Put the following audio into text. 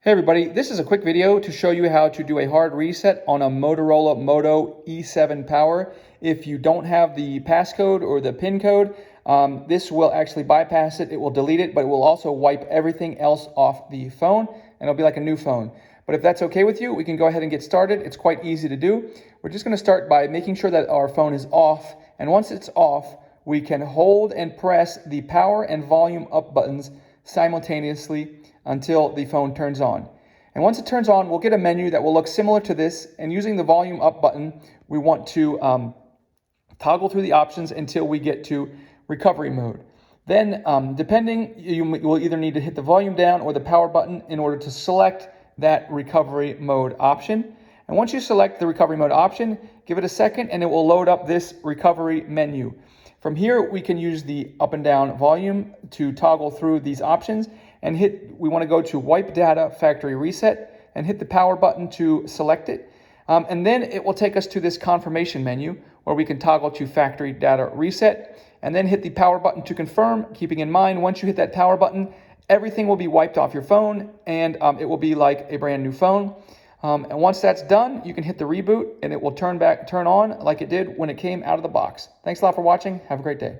Hey everybody, this is a quick video to show you how to do a hard reset on a Motorola Moto E7 Power. If you don't have the passcode or the pin code, this will actually bypass it. It will delete it, but it will also wipe everything else off the phone, and it'll be like a new phone. But if that's okay with you, we can go ahead and get started. It's quite easy to do. We're just going to start by making sure that our phone is off, and once it's off, we can hold and press the power and volume up buttons simultaneously until the phone turns on. And once it turns on, we'll get a menu that will look similar to this, and using the volume up button, we want to toggle through the options until we get to recovery mode. Then, depending, you will either need to hit the volume down or the power button in order to select that recovery mode option. And once you select the recovery mode option, give it a second and it will load up this recovery menu. From here, we can use the up and down volume to toggle through these options and we want to go to wipe data factory reset and hit the power button to select it. And then it will take us to this confirmation menu where we can toggle to factory data reset and then hit the power button to confirm, keeping in mind once you hit that power button, everything will be wiped off your phone and it will be like a brand new phone. And once that's done, you can hit the reboot and it will turn on like it did when it came out of the box. Thanks a lot for watching. Have a great day.